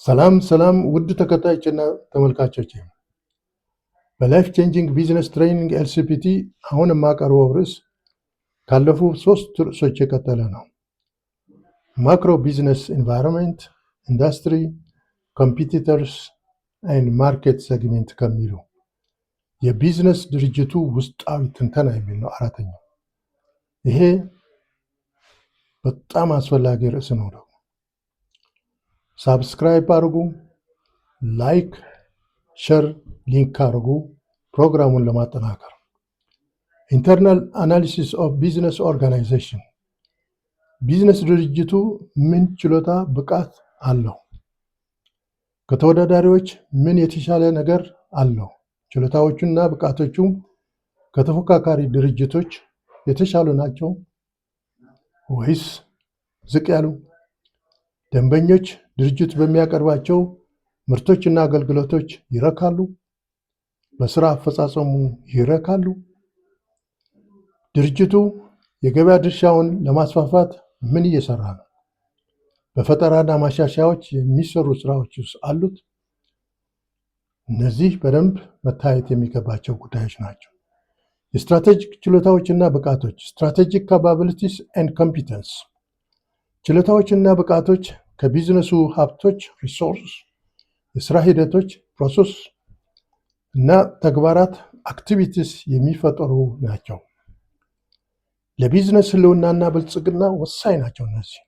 ሰላም ውድ ተከታዮችና ተመልካቾች፣ በላይፍ ቼንጂንግ ቢዝነስ ትሬኒንግ ኤልሲፒቲ አሁን የማቀርበው ርዕስ ካለፉ 3 ርዕሶች የቀጠለ ነው። ማክሮ ቢዝነስ ኢንቫይሮንመንት፣ ኢንዱስትሪ፣ ኮምፒቲተርስ ኤንድ ማርኬት ሴግሜንት ከሚሉ የቢዝነስ ድርጅቱ ውስጣዊ ትንተና የሚል ነው። አራተኛው ይሄ በጣም አስፈላጊ ርዕስ ነው። ደግሞ ሳብስክራይብ አድርጉ፣ ላይክ፣ ሸር፣ ሊንክ አድርጉ ፕሮግራሙን ለማጠናከር። ኢንተርናል አናሊሲስ ኦፍ ቢዝነስ ኦርጋናይዜሽን፣ ቢዝነስ ድርጅቱ ምን ችሎታ ብቃት አለው? ከተወዳዳሪዎች ምን የተሻለ ነገር አለው? ችሎታዎቹና ብቃቶቹ ከተፎካካሪ ድርጅቶች የተሻሉ ናቸው ወይስ ዝቅ ያሉ? ደንበኞች ድርጅቱ በሚያቀርባቸው ምርቶችና አገልግሎቶች ይረካሉ? በስራ አፈጻጸሙ ይረካሉ? ድርጅቱ የገበያ ድርሻውን ለማስፋፋት ምን እየሰራ ነው? በፈጠራና ማሻሻያዎች የሚሰሩ ስራዎች ውስጥ አሉት? እነዚህ በደንብ መታየት የሚገባቸው ጉዳዮች ናቸው። የስትራቴጂክ ችሎታዎችና ብቃቶች፣ ስትራቴጂክ ካፓቢሊቲስ ኤንድ ኮምፒተንስ፣ ችሎታዎችና ብቃቶች ከቢዝነሱ ሀብቶች ሪሶርስ፣ የስራ ሂደቶች ፕሮሰስ እና ተግባራት አክቲቪቲስ የሚፈጠሩ ናቸው። ለቢዝነስ ህልውናና ብልጽግና ወሳኝ ናቸው። እነዚህ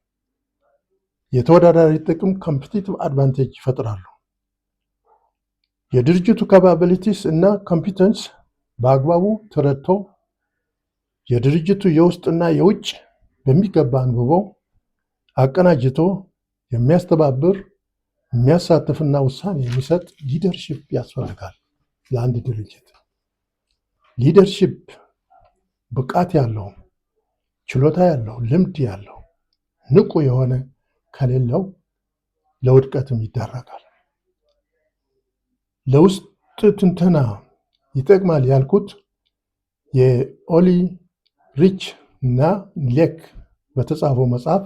የተወዳዳሪ ጥቅም ኮምፒቲቲቭ አድቫንቴጅ ይፈጥራሉ። የድርጅቱ ካፓቢሊቲስ እና ኮምፒተንስ በአግባቡ ተረድቶ የድርጅቱ የውስጥና የውጭ በሚገባ አንብቦ አቀናጅቶ የሚያስተባብር፣ የሚያሳትፍና ውሳኔ የሚሰጥ ሊደርሺፕ ያስፈልጋል። ለአንድ ድርጅት ሊደርሺፕ ብቃት ያለው፣ ችሎታ ያለው፣ ልምድ ያለው፣ ንቁ የሆነ ከሌለው ለውድቀትም ይዳረጋል። ለውስጥ ትንተና ይጠቅማል ያልኩት የኦሊ ሪች እና ሌክ በተጻፈው መጽሐፍ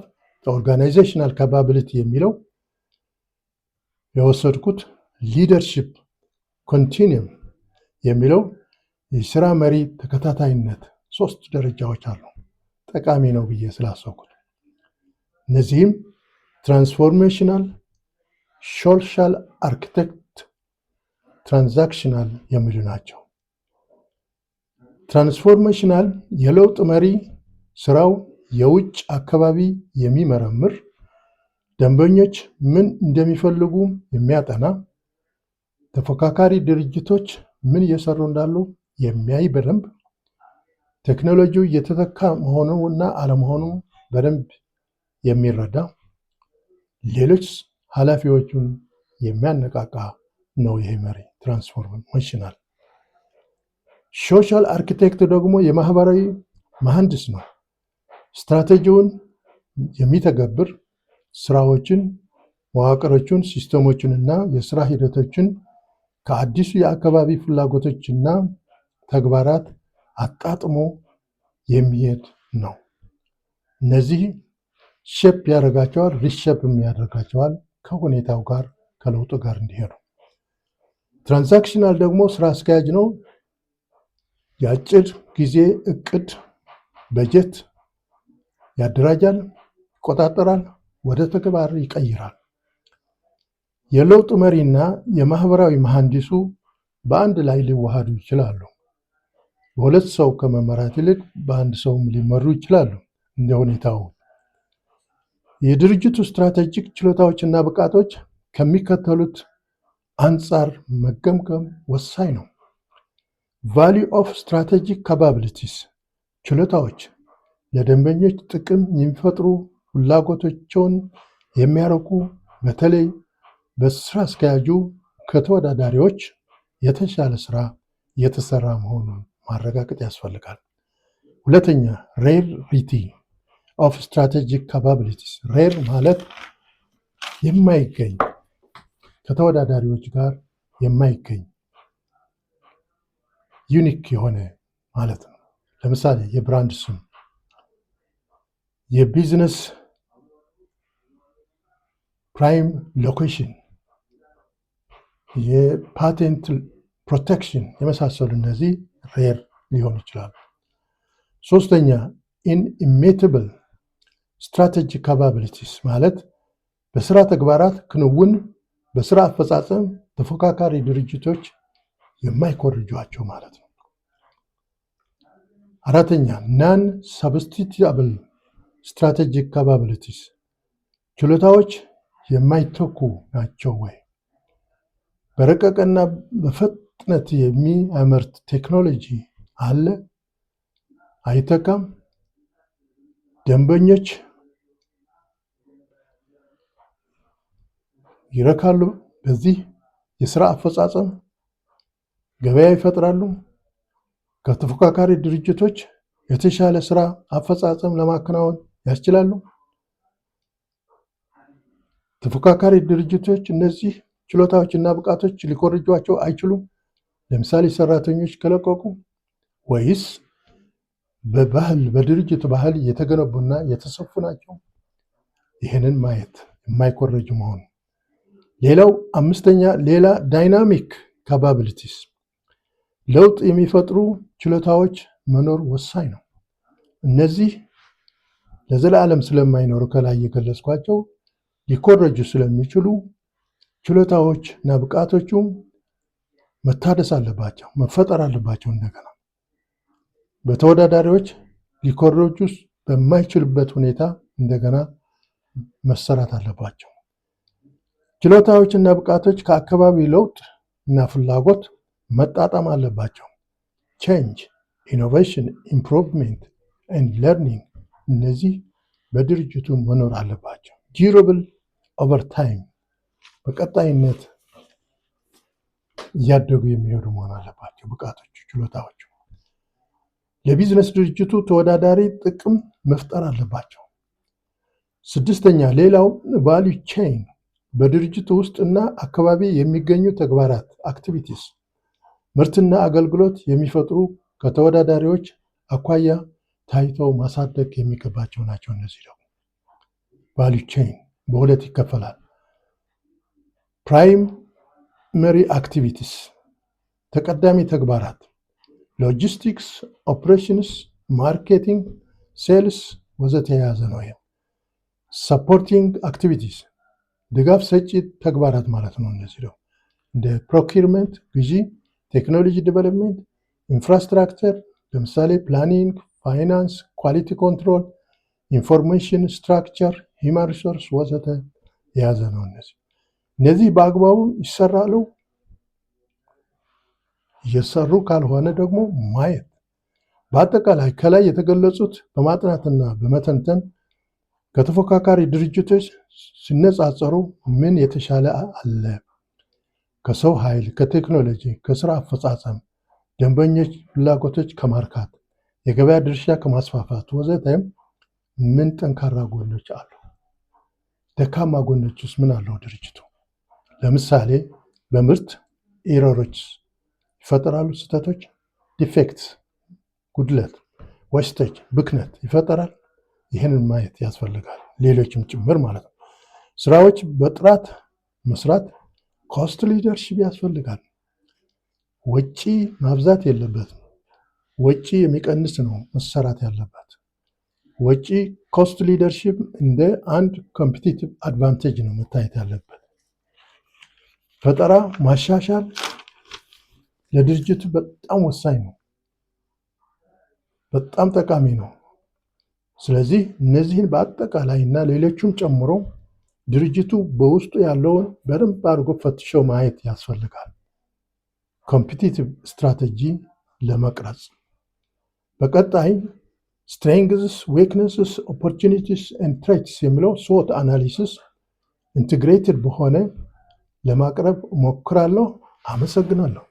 ኦርጋናይዜሽናል ካፓቢሊቲ የሚለው የወሰድኩት ሊደርሺፕ ኮንቲኒየም የሚለው የስራ መሪ ተከታታይነት 3 ደረጃዎች አሉ። ጠቃሚ ነው ብዬ ስላሰብኩት እነዚህም ትራንስፎርሜሽናል፣ ሶሻል አርኪቴክት፣ ትራንዛክሽናል የሚሉ ናቸው። ትራንስፎርሜሽናል የለውጥ መሪ ስራው የውጭ አካባቢ የሚመረምር፣ ደንበኞች ምን እንደሚፈልጉ የሚያጠና፣ ተፎካካሪ ድርጅቶች ምን እየሰሩ እንዳሉ የሚያይ፣ በደንብ ቴክኖሎጂው እየተተካ መሆኑና አለመሆኑ በደንብ የሚረዳ፣ ሌሎች ኃላፊዎቹን የሚያነቃቃ ነው። ይሄ መሪ ትራንስፎርሜሽናል። ሶሻል አርኪቴክት ደግሞ የማህበራዊ መሐንዲስ ነው። ስትራቴጂውን የሚተገብር፣ ስራዎችን፣ መዋቅሮችን፣ ሲስተሞችንና የስራ ሂደቶችን ከአዲሱ የአካባቢ ፍላጎቶችና ተግባራት አጣጥሞ የሚሄድ ነው። እነዚህ ሼፕ ያደርጋቸዋል፣ ሪሼፕም ያደርጋቸዋል ከሁኔታው ጋር ከለውጡ ጋር እንዲሄዱ። ትራንዛክሽናል ደግሞ ስራ አስኪያጅ ነው። የአጭር ጊዜ እቅድ በጀት ያደራጃል፣ ይቆጣጠራል፣ ወደ ተግባር ይቀይራል። የለውጥ መሪና የማህበራዊ መሐንዲሱ በአንድ ላይ ሊዋሃዱ ይችላሉ። በሁለት ሰው ከመመራት ይልቅ በአንድ ሰውም ሊመሩ ይችላሉ እንደ ሁኔታው። የድርጅቱ ስትራቴጂክ ችሎታዎችና ብቃቶች ከሚከተሉት አንጻር መገምገም ወሳኝ ነው። ቫልዩ ኦፍ ስትራቴጂክ ካፓቢሊቲስ፣ ችሎታዎች ለደንበኞች ጥቅም የሚፈጥሩ፣ ፍላጎቶቸውን የሚያረኩ፣ በተለይ በስራ አስኪያጁ ከተወዳዳሪዎች የተሻለ ስራ የተሰራ መሆኑን ማረጋገጥ ያስፈልጋል። ሁለተኛ ሬሪቲ ኦፍ ስትራቴጂክ ካፓቢሊቲስ፣ ሬር ማለት የማይገኝ፣ ከተወዳዳሪዎች ጋር የማይገኝ ዩኒክ የሆነ ማለት ነው። ለምሳሌ የብራንድ ስም፣ የቢዝነስ ፕራይም ሎኬሽን የፓቴንት ፕሮቴክሽን የመሳሰሉ እነዚህ ሬር ሊሆኑ ይችላሉ። ሶስተኛ ኢንኢሜትብል ስትራቴጂክ ካፓቢሊቲስ ማለት በስራ ተግባራት ክንውን፣ በስራ አፈጻጸም ተፎካካሪ ድርጅቶች የማይኮርጇቸው ማለት ነው። አራተኛ ናን ሰብስቲቲብል ስትራቴጂክ ካፓቢሊቲስ ችሎታዎች የማይተኩ ናቸው ወይ? በረቀቀና በፍጥነት የሚያመርት ቴክኖሎጂ አለ? አይተካም? ደንበኞች ይረካሉ? በዚህ የስራ አፈጻጸም ገበያ ይፈጥራሉ? ከተፎካካሪ ድርጅቶች የተሻለ ስራ አፈጻጸም ለማከናወን ያስችላሉ? ተፎካካሪ ድርጅቶች እነዚህ ችሎታዎችና ብቃቶች ሊኮርጇቸው አይችሉም? ለምሳሌ ሰራተኞች ከለቀቁ? ወይስ በድርጅት ባህል የተገነቡና የተሰፉ ናቸው? ይህንን ማየት የማይኮረጅ መሆኑ። ሌላው አምስተኛ ሌላ ዳይናሚክ ካፓቢሊቲስ ለውጥ የሚፈጥሩ ችሎታዎች መኖር ወሳኝ ነው። እነዚህ ለዘላለም ስለማይኖሩ ከላይ የገለጽኳቸው ሊኮረጁ ስለሚችሉ ችሎታዎች እና ብቃቶቹ መታደስ አለባቸው፣ መፈጠር አለባቸው። እንደገና በተወዳዳሪዎች ሊኮረጁ በማይችልበት ሁኔታ እንደገና መሰራት አለባቸው። ችሎታዎች እና ብቃቶች ከአካባቢ ለውጥ እና ፍላጎት መጣጣም አለባቸው። ቼንጅ፣ ኢኖቬሽን፣ ኢምፕሩቭሜንት ኤንድ ለርኒንግ እነዚህ በድርጅቱ መኖር አለባቸው። ዲዩራብል ኦቨር ታይም በቀጣይነት እያደጉ የሚሄዱ መሆን አለባቸው ብቃቶቹ፣ ችሎታዎቹ። ለቢዝነስ ድርጅቱ ተወዳዳሪ ጥቅም መፍጠር አለባቸው። ስድስተኛ ሌላው ቫልዩ ቼይን በድርጅቱ ውስጥ እና አካባቢ የሚገኙ ተግባራት አክቲቪቲስ ምርትና አገልግሎት የሚፈጥሩ ከተወዳዳሪዎች አኳያ ታይተው ማሳደግ የሚገባቸው ናቸው። እነዚህ ደግሞ ቫልዩ ቼይን በሁለት ይከፈላል። ፕራይመሪ አክቲቪቲስ ተቀዳሚ ተግባራት ሎጂስቲክስ፣ ኦፕሬሽንስ፣ ማርኬቲንግ፣ ሴልስ ወዘተ የያዘ ነው። ይሄ ሰፖርቲንግ አክቲቪቲስ ድጋፍ ሰጪ ተግባራት ማለት ነው። እነዚህ ደግሞ እንደ ፕሮኪርመንት ግዢ፣ ቴክኖሎጂ ዲቨሎፕመንት፣ ኢንፍራስትራክቸር ለምሳሌ ፕላኒንግ፣ ፋይናንስ፣ ኳሊቲ ኮንትሮል፣ ኢንፎርሜሽን ስትራክቸር፣ ሂውማን ሪሶርስ ወዘተ የያዘ ነው። እነዚህ በአግባቡ ይሰራሉ። እየሰሩ ካልሆነ ደግሞ ማየት። በአጠቃላይ ከላይ የተገለጹት በማጥናትና በመተንተን ከተፎካካሪ ድርጅቶች ሲነጻጸሩ ምን የተሻለ አለ? ከሰው ኃይል፣ ከቴክኖሎጂ፣ ከስራ አፈጻጸም፣ ደንበኞች ፍላጎቶች ከማርካት፣ የገበያ ድርሻ ከማስፋፋት ወዘተ ምን ጠንካራ ጎኖች አሉ? ደካማ ጎኖች ውስጥ ምን አለው ድርጅቱ? ለምሳሌ በምርት ኤረሮች ይፈጠራሉ፣ ስህተቶች፣ ዲፌክትስ፣ ጉድለት፣ ወስቴጅ፣ ብክነት ይፈጠራል። ይህንን ማየት ያስፈልጋል፣ ሌሎችም ጭምር ማለት ነው። ስራዎች በጥራት መስራት ኮስት ሊደርሺፕ ያስፈልጋል። ወጪ ማብዛት የለበትም። ወጪ የሚቀንስ ነው መሰራት ያለበት። ወጪ ኮስት ሊደርሺፕ እንደ አንድ ኮምፒቲቲቭ አድቫንቴጅ ነው መታየት ያለበት። ፈጠራ ማሻሻል ለድርጅቱ በጣም ወሳኝ ነው፣ በጣም ጠቃሚ ነው። ስለዚህ እነዚህን በአጠቃላይ እና ሌሎቹም ጨምሮ ድርጅቱ በውስጡ ያለውን በደንብ አድርጎ ፈትሾ ማየት ያስፈልጋል፣ ኮምፒቲቲቭ ስትራቴጂ ለመቅረጽ። በቀጣይ ስትሬንግዝስ፣ ዌክነስስ፣ ኦፖርቹኒቲስ ኤንድ ትሬትስ የሚለው SWOT አናሊሲስ ኢንቴግሬትድ በሆነ ለማቅረብ ሞክራለሁ። አመሰግናለሁ።